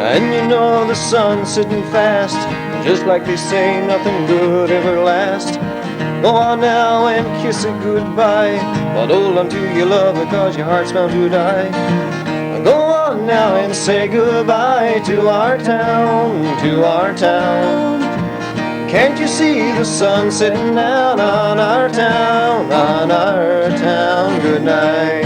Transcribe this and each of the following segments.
And you know the sun's sitting fast, just like they say, nothing good ever lasts. Go on now and kiss it goodbye, but hold on to your love because your heart's bound to die. Go on now and say goodbye to our town, to our town. Can't you see the sun sitting down on our town, on our town? Good night.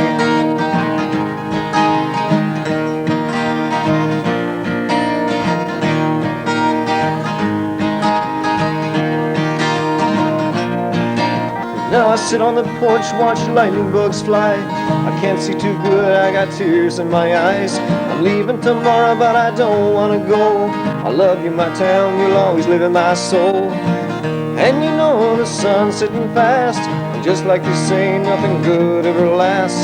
Now I sit on the porch, watch lightning bugs fly. I can't see too good, I got tears in my eyes. I'm leaving tomorrow, but I don't wanna go. I love you, my town, you'll always live in my soul. And you know the sun's sitting fast, and just like they say, nothing good ever lasts.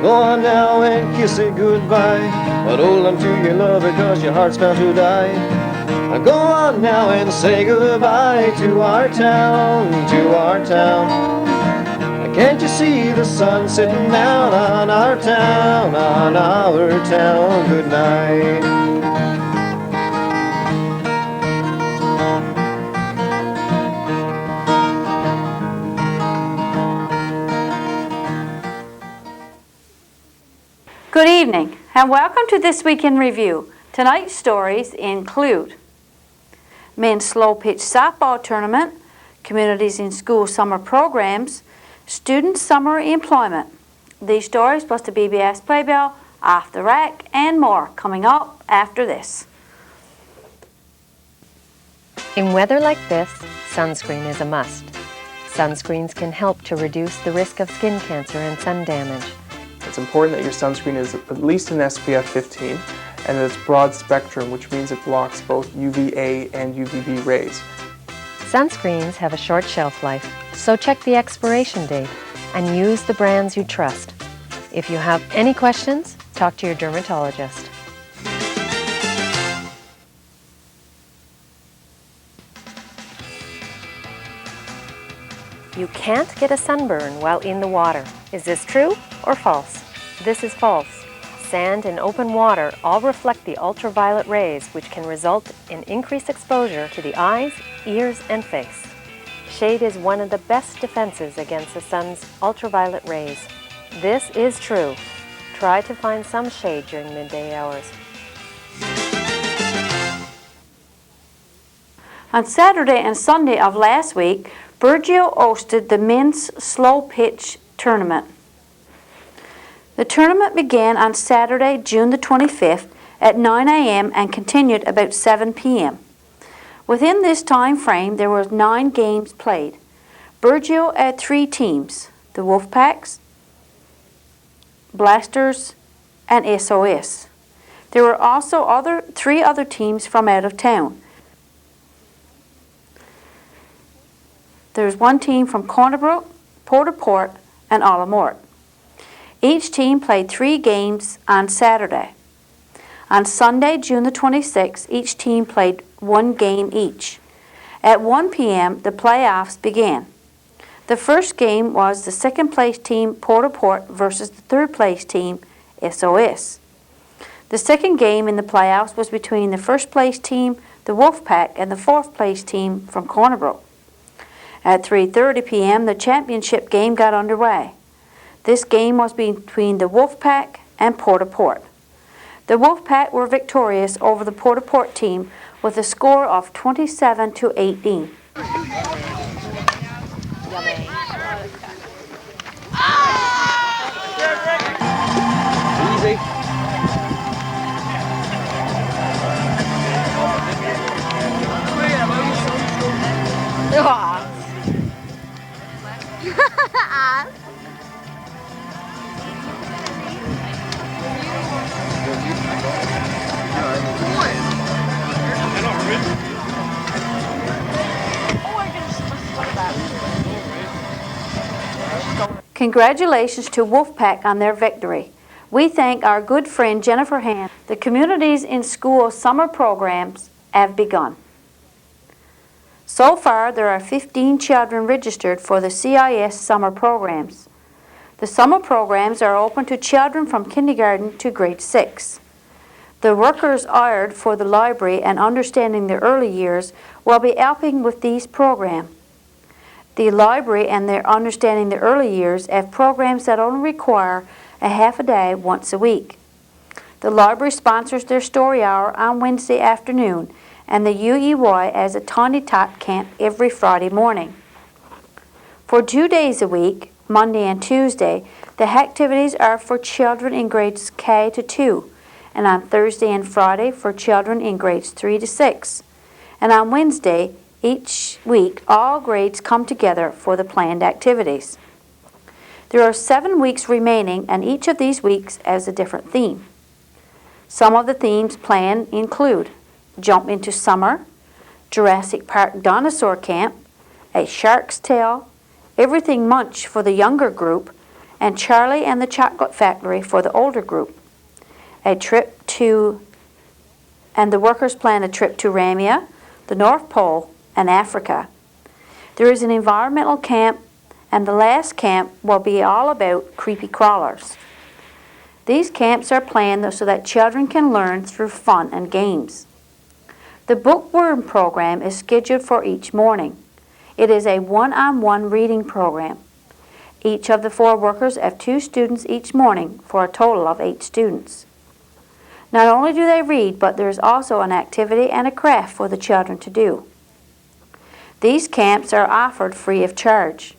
Go on now and kiss it goodbye, but hold on to your love because your heart's bound to die. Go on now and say goodbye to our town, to our town. Can't you see the sun sitting down on our town, on our town? Good night. Good evening and welcome to This Week in Review. Tonight's stories include Men's Slow Pitch Softball Tournament, Communities in School Summer Programs, Student Summer Employment. These stories plus the BBS Playbill, Off the Rack, and more coming up after this. In weather like this, sunscreen is a must. Sunscreens can help to reduce the risk of skin cancer and sun damage. It's important that your sunscreen is at least an SPF 15 and that it's broad spectrum, which means it blocks both UVA and UVB rays. Sunscreens have a short shelf life, so check the expiration date and use the brands you trust. If you have any questions, talk to your dermatologist. You can't get a sunburn while in the water. Is this true or false? This is false. Sand and open water all reflect the ultraviolet rays, which can result in increased exposure to the eyes, ears, and face. Shade is one of the best defenses against the sun's ultraviolet rays. This is true. Try to find some shade during midday hours. On Saturday and Sunday of last week, Burgeo hosted the Men's Slow Pitch Tournament. The tournament began on Saturday, June the 25th at 9 a.m. and continued about 7 p.m. Within this time frame, there were 9 games played. Burgeo had 3 teams, the Wolfpacks, Blasters, and SOS. There were also 3 other teams from out of town. There was 1 team from Cornerbrook, Port and Allamort. Each team played 3 games on Saturday. On Sunday, June the 26th, each team played 1 game each. At 1 p.m., the playoffs began. The first game was the second place team, Port versus the third place team, SOS. The second game in the playoffs was between the first place team, the Wolfpack, and the fourth place team from Cornerbrook. At 3:30 p.m., the championship game got underway. This game was between the Wolfpack and Port. The Wolfpack were victorious over the Port team with a score of 27-18. Easy. Congratulations to Wolfpack on their victory. We thank our good friend Jennifer Hand. The Communities in School summer programs have begun. So far, there are 15 children registered for the CIS summer programs. The summer programs are open to children from kindergarten to grade 6. The workers hired for the library and Understanding the Early Years will be helping with these programs. The library and their Understanding the Early Years have programs that only require a half a day once a week. The library sponsors their story hour on Wednesday afternoon, and the UEY has a Tiny Tot camp every Friday morning. For 2 days a week, Monday and Tuesday, the activities are for children in grades K to 2, and on Thursday and Friday for children in grades 3 to 6. And on Wednesday, each week, all grades come together for the planned activities. There are 7 weeks remaining, and each of these weeks has a different theme. Some of the themes planned include Jump into Summer, Jurassic Park Dinosaur Camp, A Shark's Tale, Everything Munch for the younger group, and Charlie and the Chocolate Factory for the older group. And the workers plan a trip to Ramia, the North Pole, and Africa. There is an environmental camp, and the last camp will be all about creepy crawlers. These camps are planned so that children can learn through fun and games. The bookworm program is scheduled for each morning. It is a one-on-one reading program. Each of the 4 workers have 2 students each morning for a total of 8 students. Not only do they read, but there is also an activity and a craft for the children to do. These camps are offered free of charge.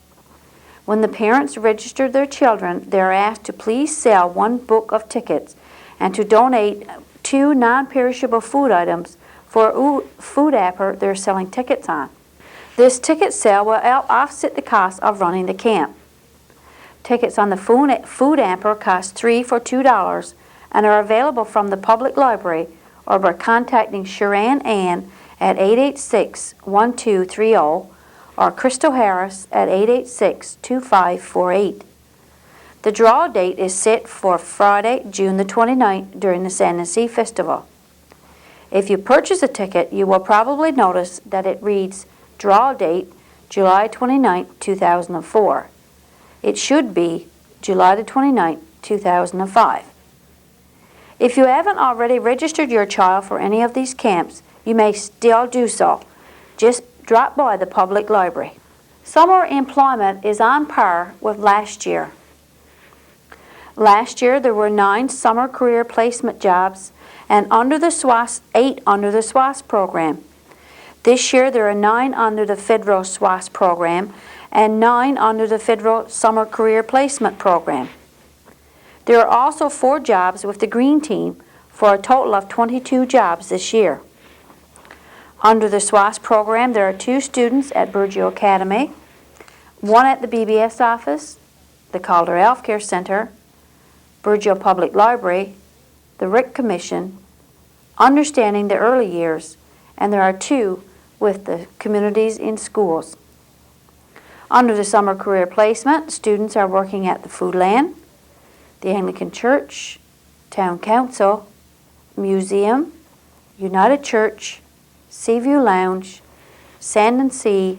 When the parents register their children, they are asked to please sell 1 book of tickets and to donate 2 non-perishable food items for a food hamper they're selling tickets on. This ticket sale will help offset the cost of running the camp. Tickets on the food hamper cost 3 for $2 and are available from the public library or by contacting Sharon Ann at 886-1230 or Crystal Harris at 886-2548. The draw date is set for Friday, June the 29th during the Sand and Sea Festival. If you purchase a ticket, you will probably notice that it reads draw date July 29, 2004. It should be July the 29th, 2005. If you haven't already registered your child for any of these camps, you may still do so. Just drop by the public library. Summer employment is on par with last year. Last year there were 9 summer career placement jobs and 8 under the SWAS program. This year there are 9 under the federal SWAS program and 9 under the federal summer career placement program. There are also 4 jobs with the Green Team for a total of 22 jobs this year. Under the SWAS program, there are 2 students at Burgeo Academy, 1 at the BBS office, the Calder Healthcare Center, Burgeo Public Library, the RIC Commission, Understanding the Early Years, and there are 2 with the Communities in Schools. Under the Summer Career Placement, students are working at the Foodland, the Anglican Church, Town Council, Museum, United Church, Seaview Lounge, Sand and Sea,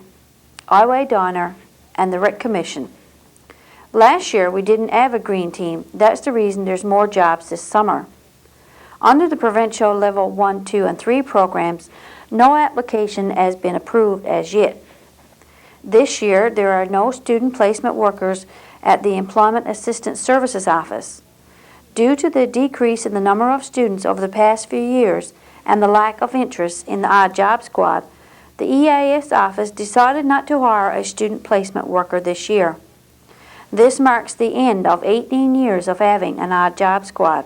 Highway Diner, and the RIC Commission. Last year we didn't have a Green Team. That's the reason there's more jobs this summer. Under the provincial level 1, 2, and 3 programs, no application has been approved as yet. This year there are no student placement workers at the Employment Assistance Services Office. Due to the decrease in the number of students over the past few years and the lack of interest in the Odd Job Squad, the EAS office decided not to hire a student placement worker this year. This marks the end of 18 years of having an Odd Job Squad.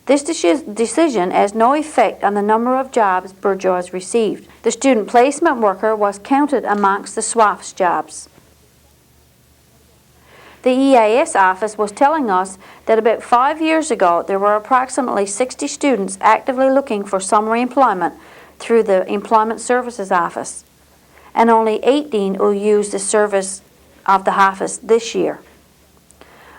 This decision has no effect on the number of jobs Burgeo has received. The student placement worker was counted amongst the SWAS jobs. The EAS office was telling us that about 5 years ago there were approximately 60 students actively looking for summer employment through the Employment Services Office, and only 18 who used the service of the office this year.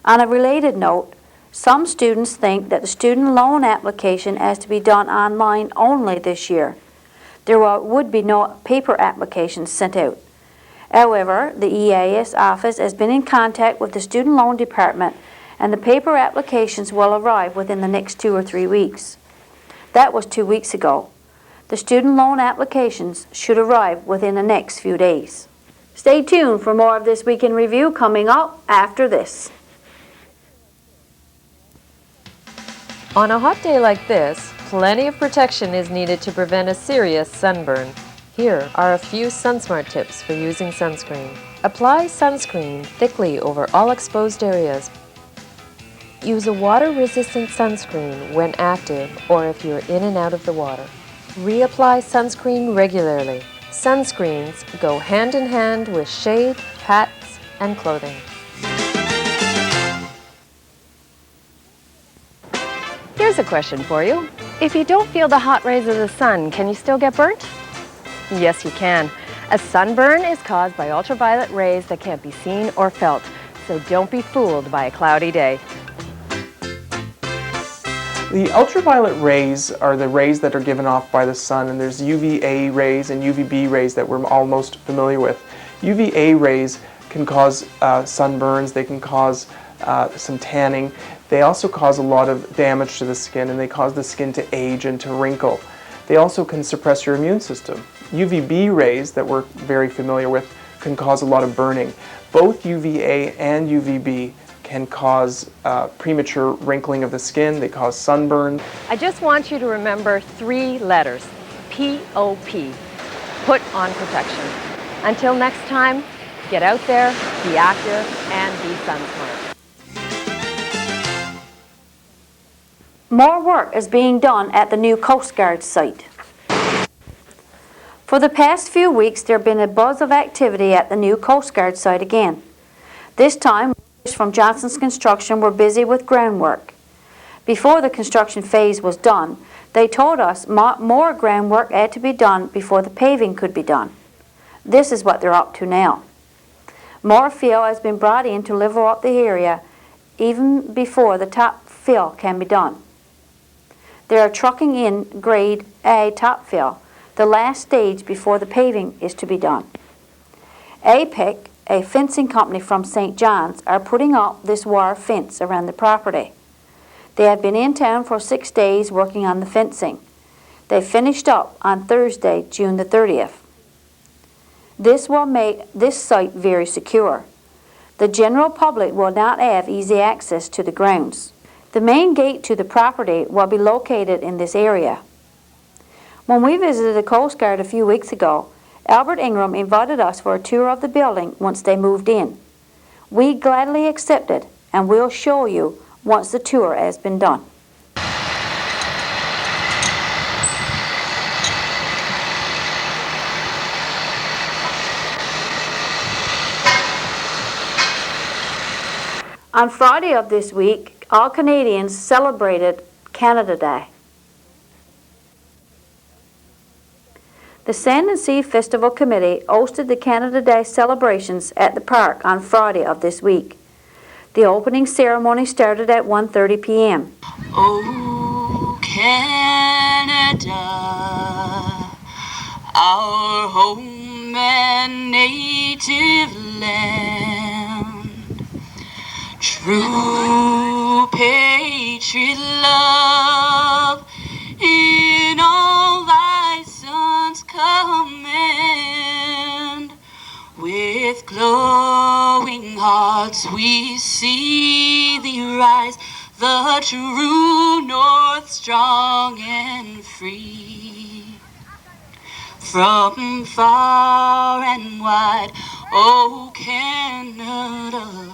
On a related note, some students think that the student loan application has to be done online only this year. There would be no paper applications sent out. However, the EAS office has been in contact with the student loan department, and the paper applications will arrive within the next 2 or 3 weeks. That was 2 weeks ago. The student loan applications should arrive within the next few days. Stay tuned for more of This Week in Review coming up after this. On a hot day like this, plenty of protection is needed to prevent a serious sunburn. Here are a few SunSmart tips for using sunscreen. Apply sunscreen thickly over all exposed areas. Use a water-resistant sunscreen when active or if you're in and out of the water. Reapply sunscreen regularly. Sunscreens go hand in hand with shade, hats, and clothing. Here's a question for you. If you don't feel the hot rays of the sun, can you still get burnt? Yes, you can. A sunburn is caused by ultraviolet rays that can't be seen or felt, so don't be fooled by a cloudy day. The ultraviolet rays are the rays that are given off by the sun, and there's UVA rays and UVB rays that we're all most familiar with. UVA rays can cause sunburns, they can cause some tanning. They also cause a lot of damage to the skin, and they cause the skin to age and to wrinkle. They also can suppress your immune system. UVB rays that we're very familiar with can cause a lot of burning. Both UVA and UVB can cause premature wrinkling of the skin. They cause sunburn. I just want you to remember 3 letters, P-O-P, put on protection. Until next time, get out there, be active, and be SunSmart. More work is being done at the new Coast Guard site. For the past few weeks, there has been a buzz of activity at the new Coast Guard site again. This time, workers from Johnson's Construction were busy with groundwork. Before the construction phase was done, they told us more groundwork had to be done before the paving could be done. This is what they're up to now. More fill has been brought in to level up the area even before the top fill can be done. They are trucking in grade A top fill, the last stage before the paving is to be done. APEC, a fencing company from St. John's, are putting up this wire fence around the property. They have been in town for 6 days working on the fencing. They finished up on Thursday, June the 30th. This will make this site very secure. The general public will not have easy access to the grounds. The main gate to the property will be located in this area. When we visited the Coast Guard a few weeks ago, Albert Ingram invited us for a tour of the building once they moved in. We gladly accepted, and we'll show you once the tour has been done. On Friday of this week, all Canadians celebrated Canada Day. The Sand and Sea Festival Committee hosted the Canada Day celebrations at the park on Friday of this week. The opening ceremony started at 1:30 p.m. Oh, Canada, our home and native land, true patriot love in all thy sons command. With glowing hearts we see thee rise, the true north strong and free. From far and wide, O Canada,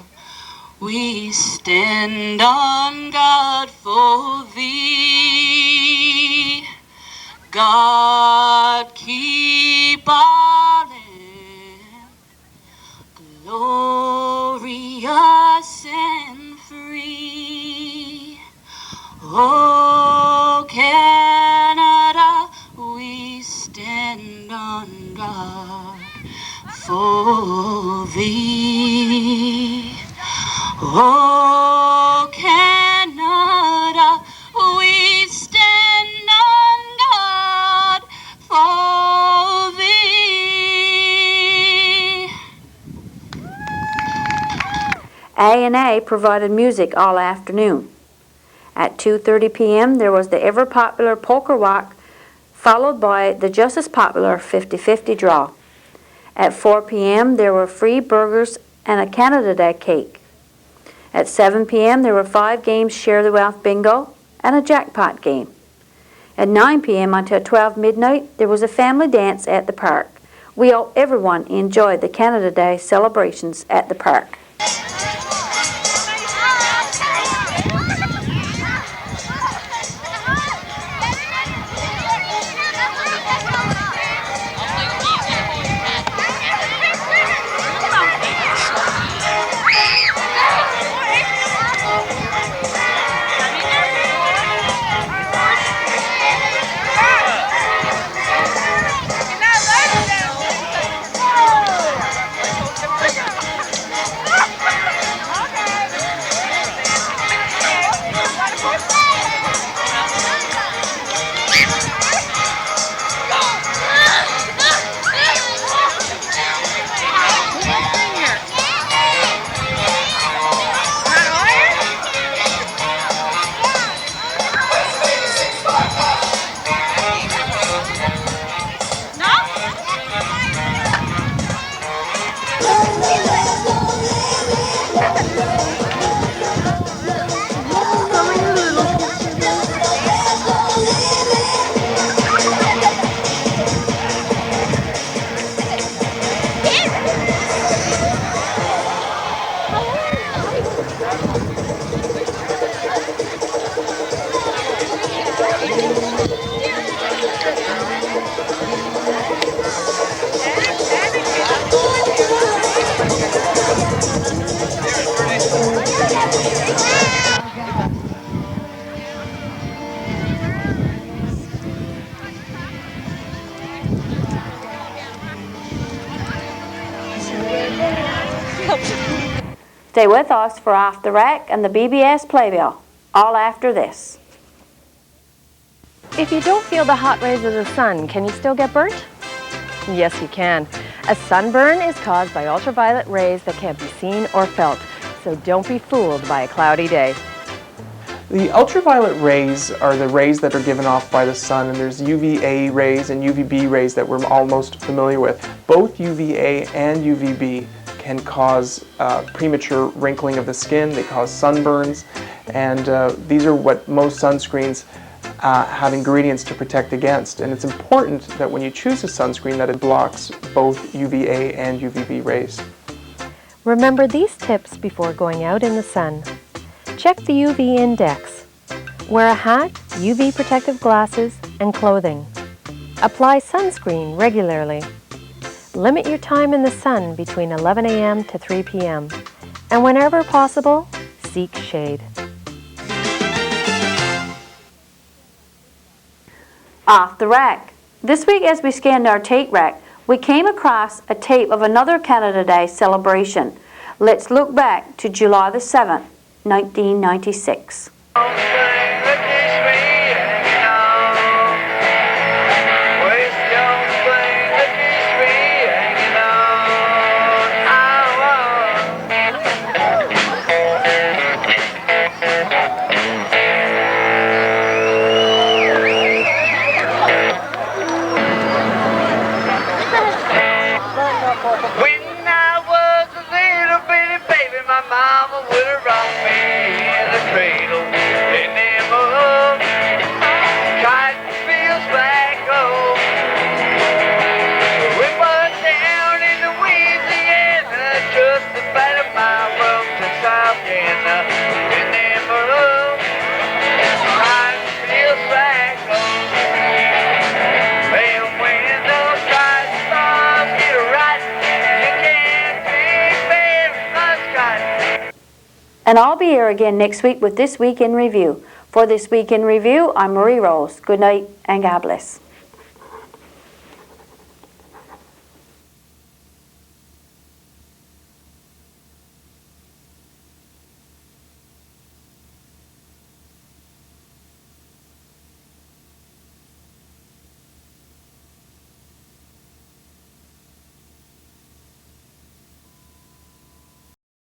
we stand on guard for thee. God keep our land glorious and free. Oh, Canada, we stand on guard for thee. Oh, Canada, we stand on guard for thee. A&A provided music all afternoon. At 2:30 p.m. there was the ever-popular poker walk, followed by the just as popular 50-50 draw. At 4 p.m. there were free burgers and a Canada Day cake. At 7 p.m. there were 5 games Share the Wealth bingo and a jackpot game. At 9 p.m. until 12 midnight there was a family dance at the park. We hope everyone enjoyed the Canada Day celebrations at the park. Stay with us for Off the Rack and the BBS Playbill, all after this. If you don't feel the hot rays of the sun, can you still get burnt? Yes, you can. A sunburn is caused by ultraviolet rays that can't be seen or felt, so don't be fooled by a cloudy day. The ultraviolet rays are the rays that are given off by the sun, and there's UVA rays and UVB rays that we're all most familiar with. Both UVA and UVB can cause premature wrinkling of the skin. They cause sunburns, and these are what most sunscreens have ingredients to protect against. And it's important that when you choose a sunscreen that it blocks both UVA and UVB rays. Remember these tips before going out in the sun. Check the UV index. Wear a hat, UV protective glasses, and clothing. Apply sunscreen regularly. Limit your time in the sun between 11 a.m. to 3 p.m. And whenever possible, seek shade. Off the Rack. This week as we scanned our tape rack, we came across a tape of another Canada Day celebration. Let's look back to July the 7th, 1996. And I'll be here again next week with This Week in Review. For This Week in Review, I'm Marie Rose. Good night and God bless.